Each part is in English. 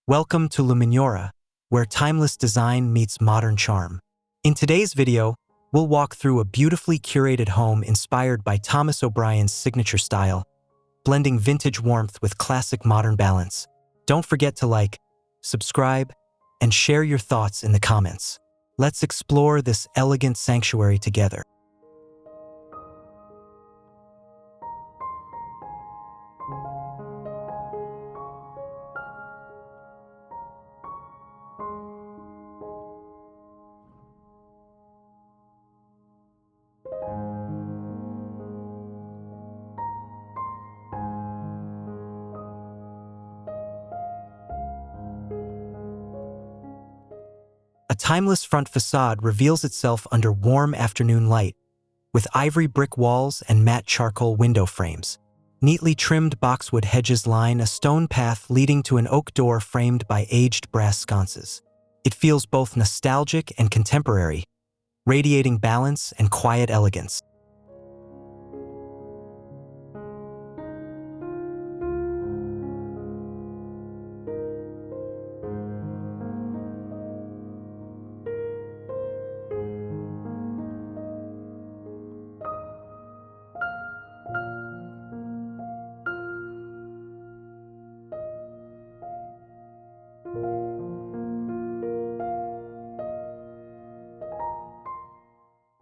Welcome to Luminora, where timeless design meets modern charm. In today's video, we'll walk through a beautifully curated home inspired by Thomas O'Brien's signature style, blending vintage warmth with classic modern balance. Don't forget to like, subscribe, and share your thoughts in the comments. Let's explore this elegant sanctuary together. A timeless front facade reveals itself under warm afternoon light, with ivory brick walls and matte charcoal window frames. Neatly trimmed boxwood hedges line a stone path leading to an oak door framed by aged brass sconces. It feels both nostalgic and contemporary, radiating balance and quiet elegance.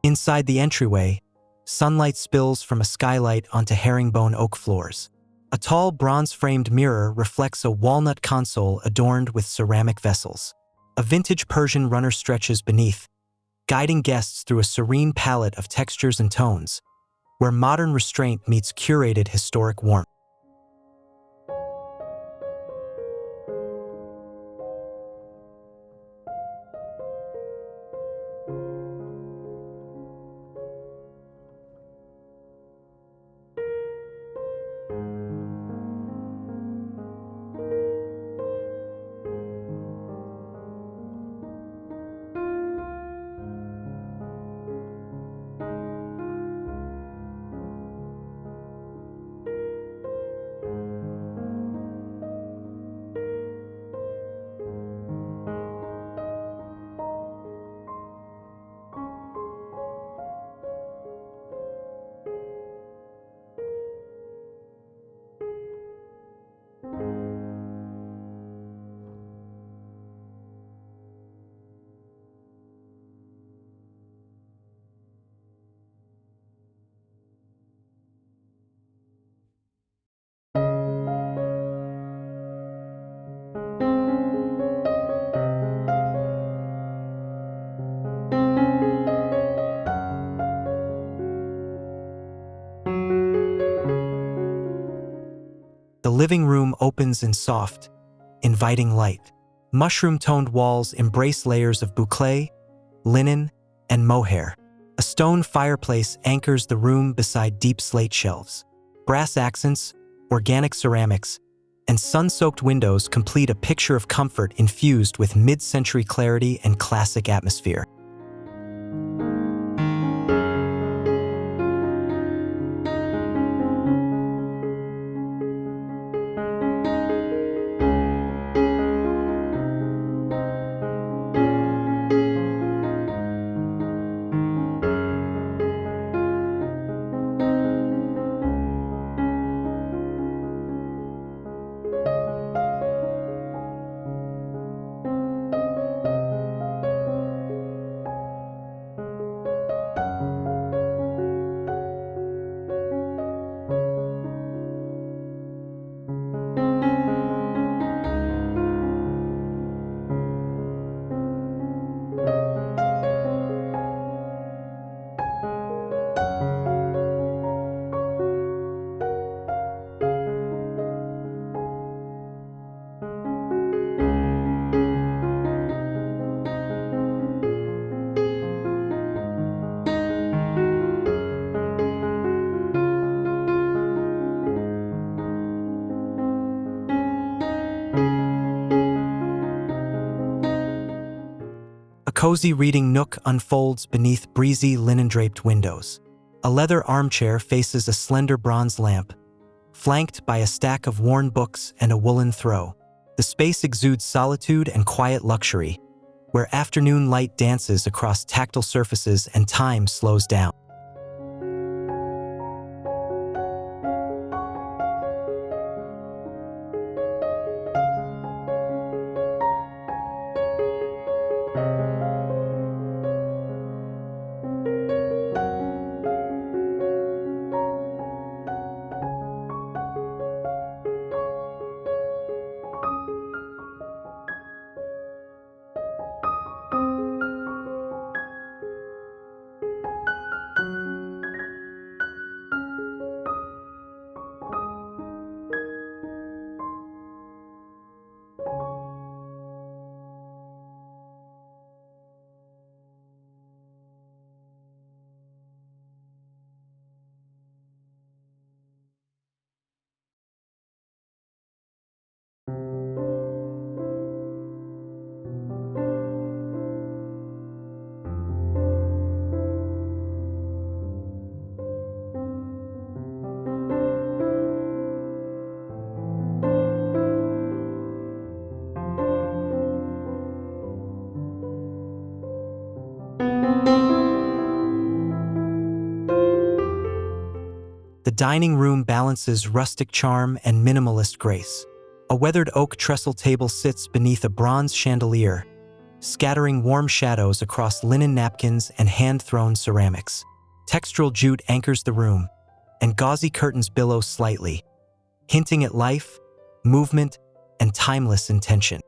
Inside the entryway, sunlight spills from a skylight onto herringbone oak floors. A tall bronze-framed mirror reflects a walnut console adorned with ceramic vessels. A vintage Persian runner stretches beneath, guiding guests through a serene palette of textures and tones, where modern restraint meets curated historic warmth. The living room opens in soft, inviting light. Mushroom-toned walls embrace layers of boucle, linen, and mohair. A stone fireplace anchors the room beside deep slate shelves. Brass accents, organic ceramics, and sun-soaked windows complete a picture of comfort infused with mid-century clarity and classic atmosphere. A cozy reading nook unfolds beneath breezy linen-draped windows. A leather armchair faces a slender bronze lamp, flanked by a stack of worn books and a woolen throw. The space exudes solitude and quiet luxury, where afternoon light dances across tactile surfaces and time slows down. The dining room balances rustic charm and minimalist grace. A weathered oak trestle table sits beneath a bronze chandelier, scattering warm shadows across linen napkins and hand-thrown ceramics. Textural jute anchors the room, and gauzy curtains billow slightly, hinting at life, movement, and timeless intention.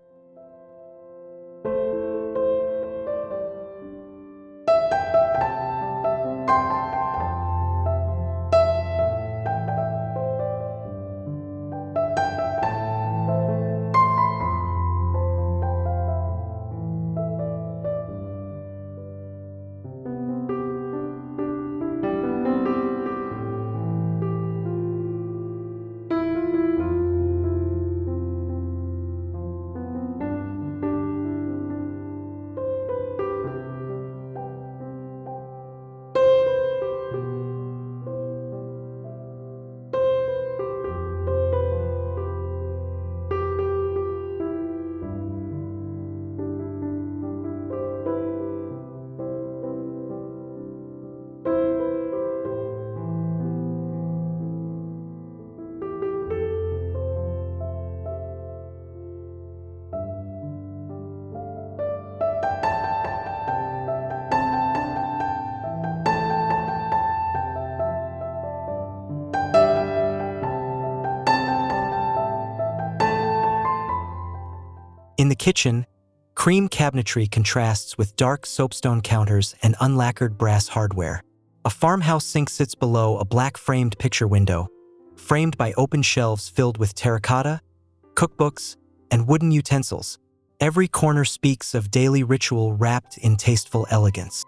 In the kitchen, cream cabinetry contrasts with dark soapstone counters and unlacquered brass hardware. A farmhouse sink sits below a black-framed picture window, framed by open shelves filled with terracotta, cookbooks, and wooden utensils. Every corner speaks of daily ritual wrapped in tasteful elegance.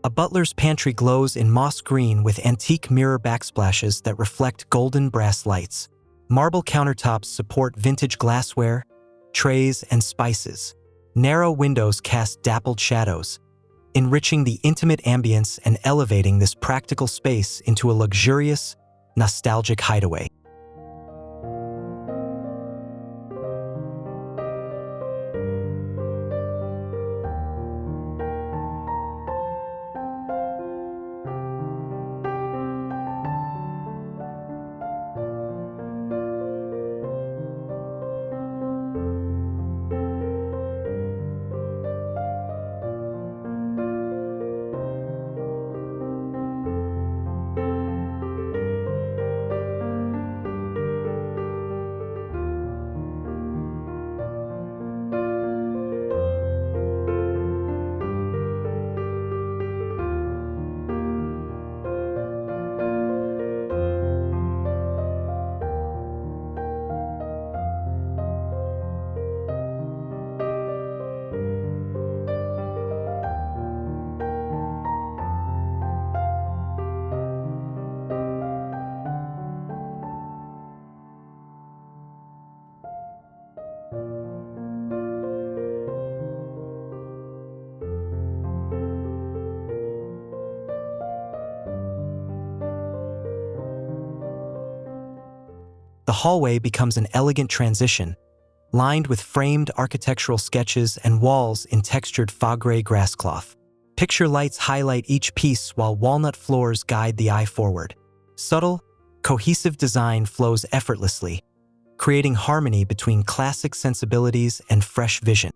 A butler's pantry glows in moss green with antique mirror backsplashes that reflect golden brass lights. Marble countertops support vintage glassware, trays, and spices. Narrow windows cast dappled shadows, enriching the intimate ambience and elevating this practical space into a luxurious, nostalgic hideaway. The hallway becomes an elegant transition, lined with framed architectural sketches and walls in textured faux-gray grass cloth. Picture lights highlight each piece while walnut floors guide the eye forward. Subtle, cohesive design flows effortlessly, creating harmony between classic sensibilities and fresh vision.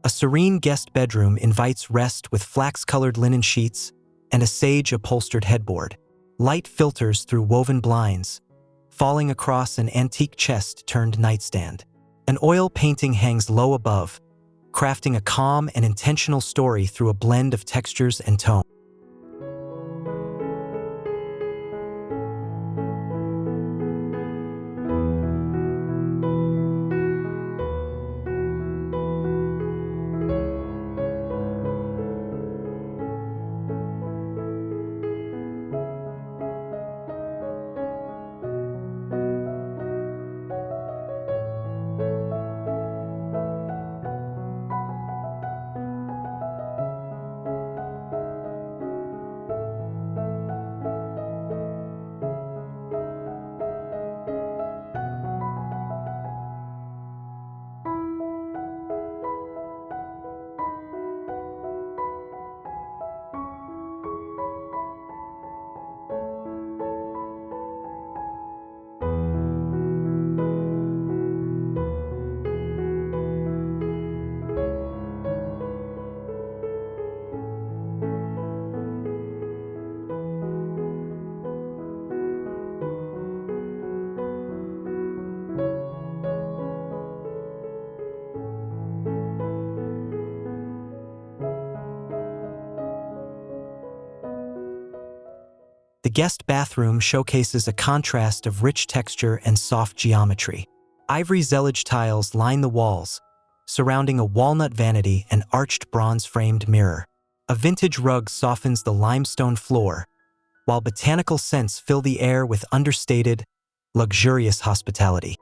A serene guest bedroom invites rest with flax-colored linen sheets and a sage-upholstered headboard. Light filters through woven blinds, falling across an antique chest-turned nightstand. An oil painting hangs low above, crafting a calm and intentional story through a blend of textures and tone. The guest bathroom showcases a contrast of rich texture and soft geometry. Ivory zellige tiles line the walls, surrounding a walnut vanity and arched bronze-framed mirror. A vintage rug softens the limestone floor, while botanical scents fill the air with understated, luxurious hospitality.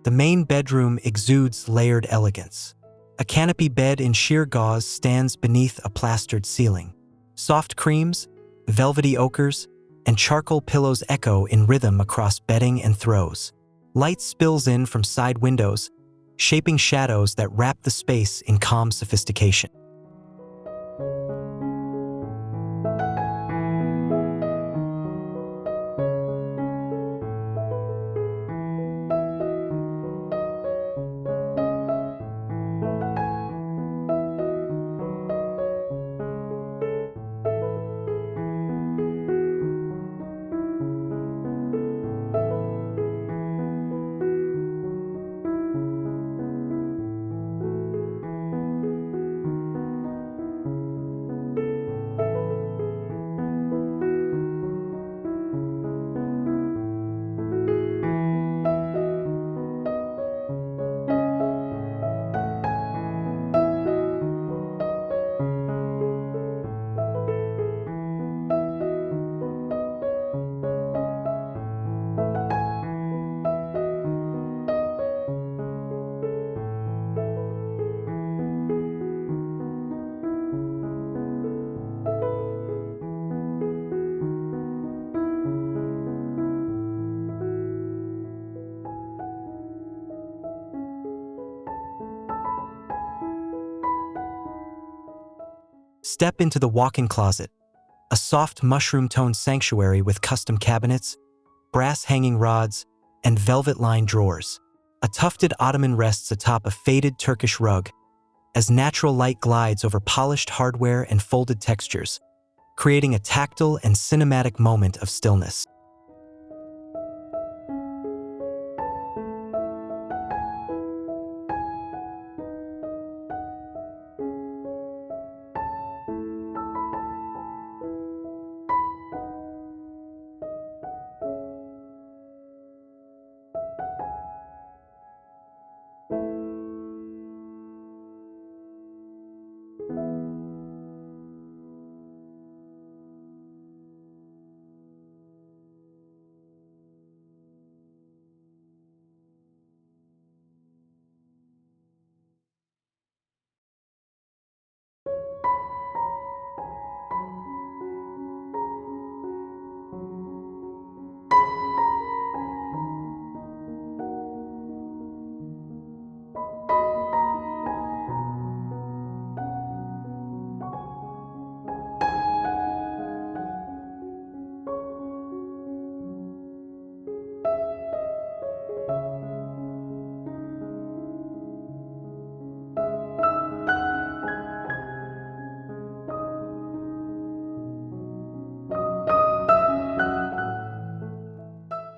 The main bedroom exudes layered elegance. A canopy bed in sheer gauze stands beneath a plastered ceiling. Soft creams, velvety ochres, and charcoal pillows echo in rhythm across bedding and throws. Light spills in from side windows, shaping shadows that wrap the space in calm sophistication. Step into the walk-in closet, a soft mushroom-toned sanctuary with custom cabinets, brass hanging rods, and velvet-lined drawers. A tufted ottoman rests atop a faded Turkish rug as natural light glides over polished hardware and folded textures, creating a tactile and cinematic moment of stillness.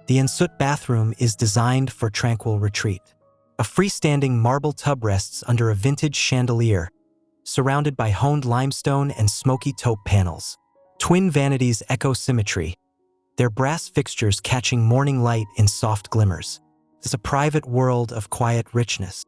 The ensuite bathroom is designed for tranquil retreat. A freestanding marble tub rests under a vintage chandelier, surrounded by honed limestone and smoky taupe panels. Twin vanities echo symmetry, their brass fixtures catching morning light in soft glimmers. It's a private world of quiet richness.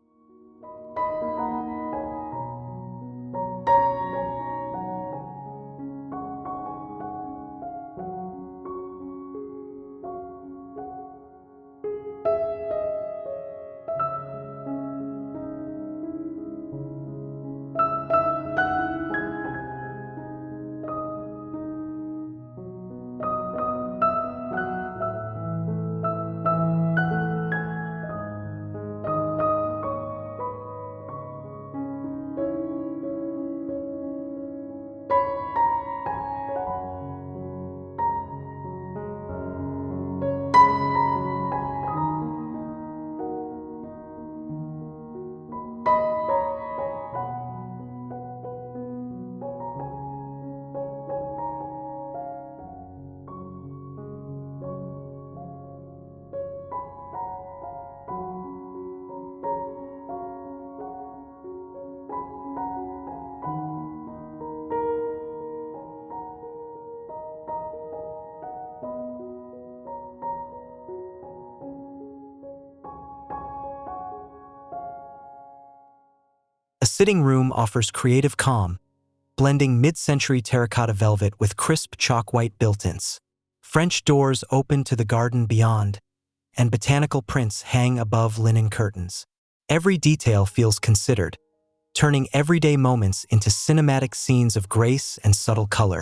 A sitting room offers creative calm, blending mid-century terracotta velvet with crisp chalk-white built-ins. French doors open to the garden beyond, and botanical prints hang above linen curtains. Every detail feels considered, turning everyday moments into cinematic scenes of grace and subtle color.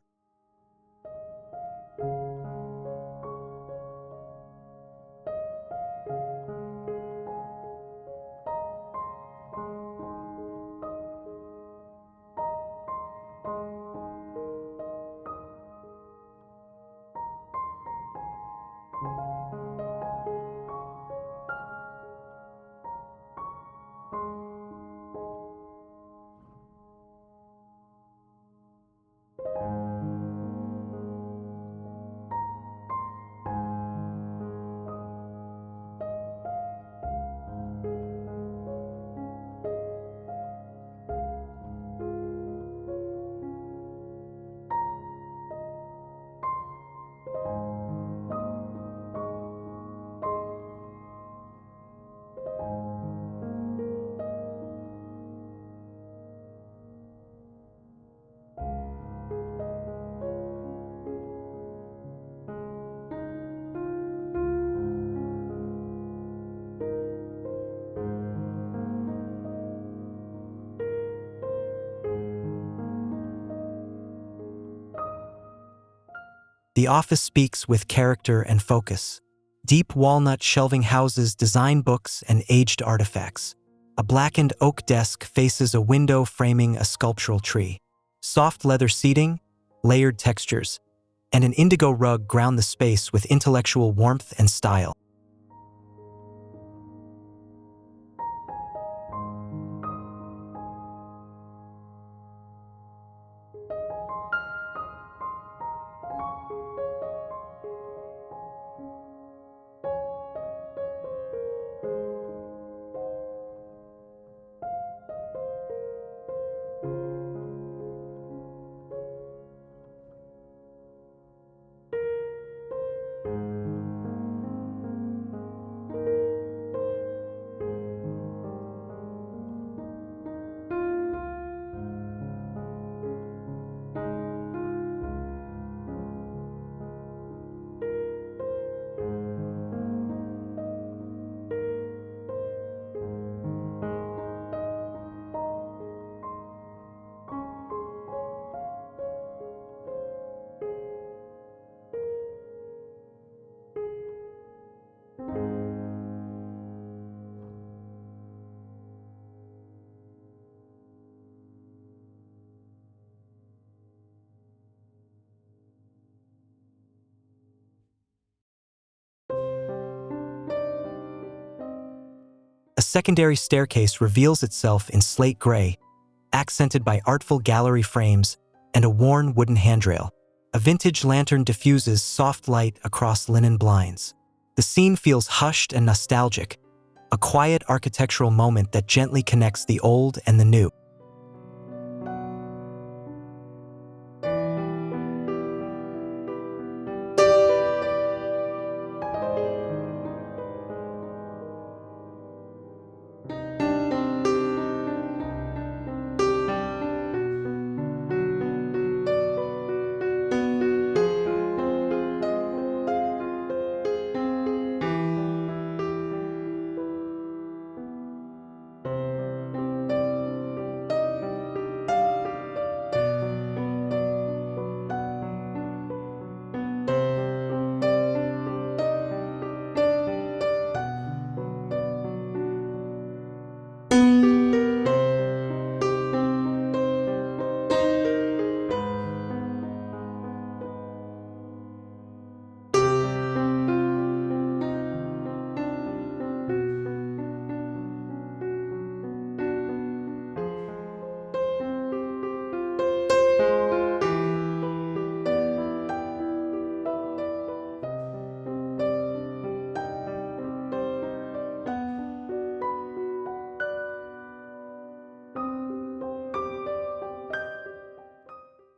The office speaks with character and focus. Deep walnut shelving houses design books and aged artifacts. A blackened oak desk faces a window framing a sculptural tree. Soft leather seating, layered textures, and an indigo rug ground the space with intellectual warmth and style. A secondary staircase reveals itself in slate gray, accented by artful gallery frames and a worn wooden handrail. A vintage lantern diffuses soft light across linen blinds. The scene feels hushed and nostalgic, a quiet architectural moment that gently connects the old and the new.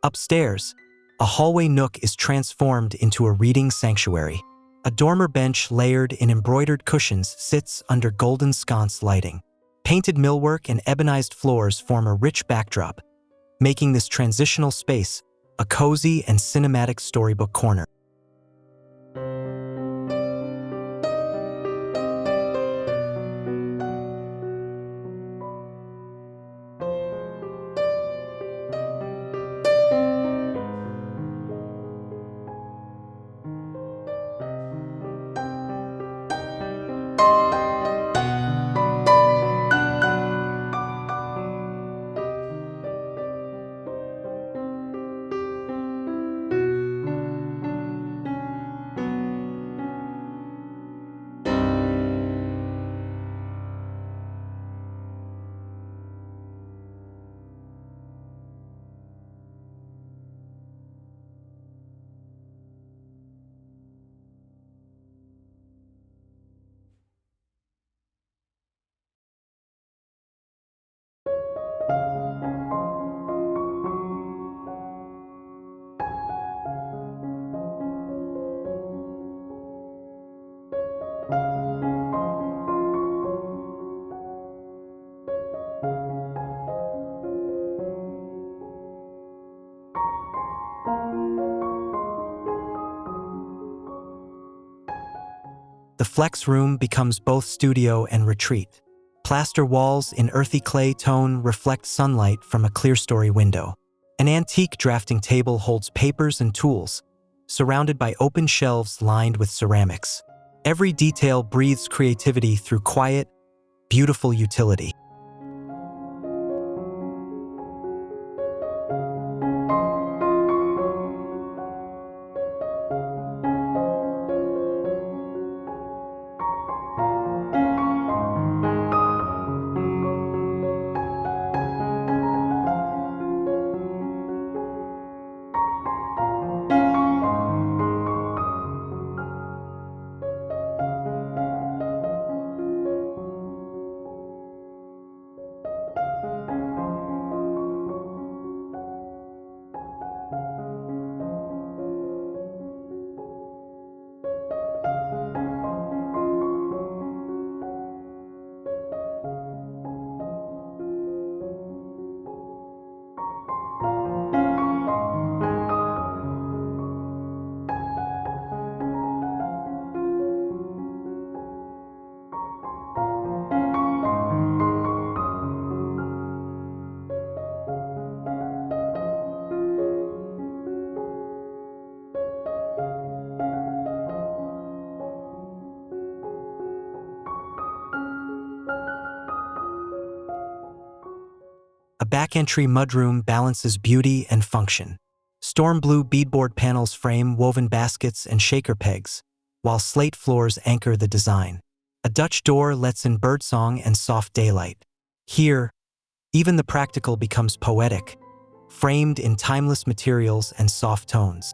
Upstairs, a hallway nook is transformed into a reading sanctuary. A dormer bench layered in embroidered cushions sits under golden sconce lighting. Painted millwork and ebonized floors form a rich backdrop, making this transitional space a cozy and cinematic storybook corner. The flex room becomes both studio and retreat. Plaster walls in earthy clay tone reflect sunlight from a clerestory window. An antique drafting table holds papers and tools, surrounded by open shelves lined with ceramics. Every detail breathes creativity through quiet, beautiful utility. A back entry mudroom balances beauty and function. Storm blue beadboard panels frame woven baskets and shaker pegs, while slate floors anchor the design. A Dutch door lets in birdsong and soft daylight. Here, even the practical becomes poetic, framed in timeless materials and soft tones.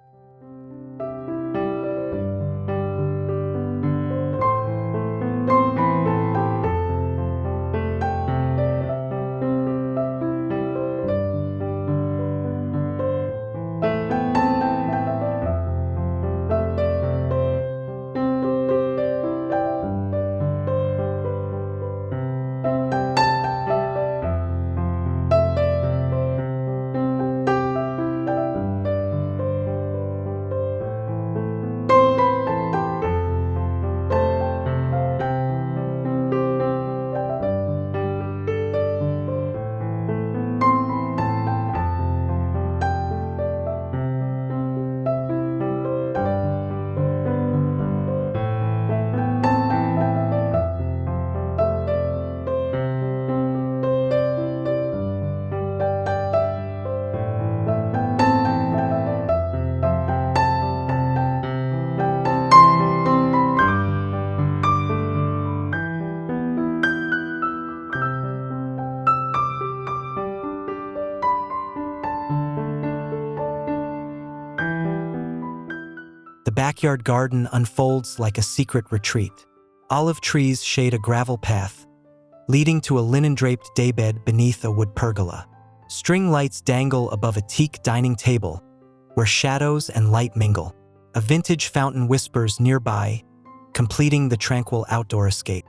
The backyard garden unfolds like a secret retreat. Olive trees shade a gravel path, leading to a linen-draped daybed beneath a wood pergola. String lights dangle above a teak dining table, where shadows and light mingle. A vintage fountain whispers nearby, completing the tranquil outdoor escape.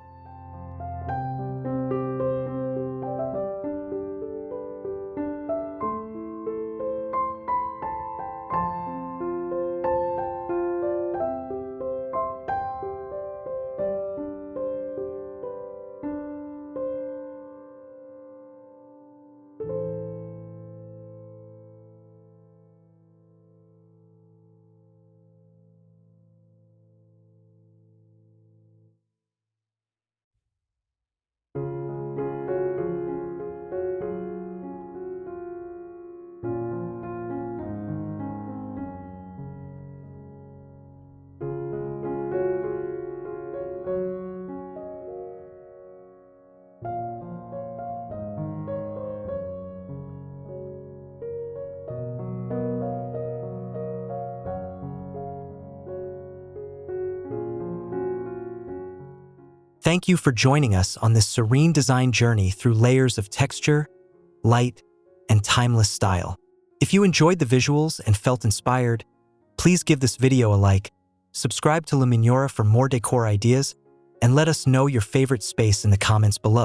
Thank you for joining us on this serene design journey through layers of texture, light, and timeless style. If you enjoyed the visuals and felt inspired, please give this video a like, subscribe to Luminora for more decor ideas, and let us know your favorite space in the comments below.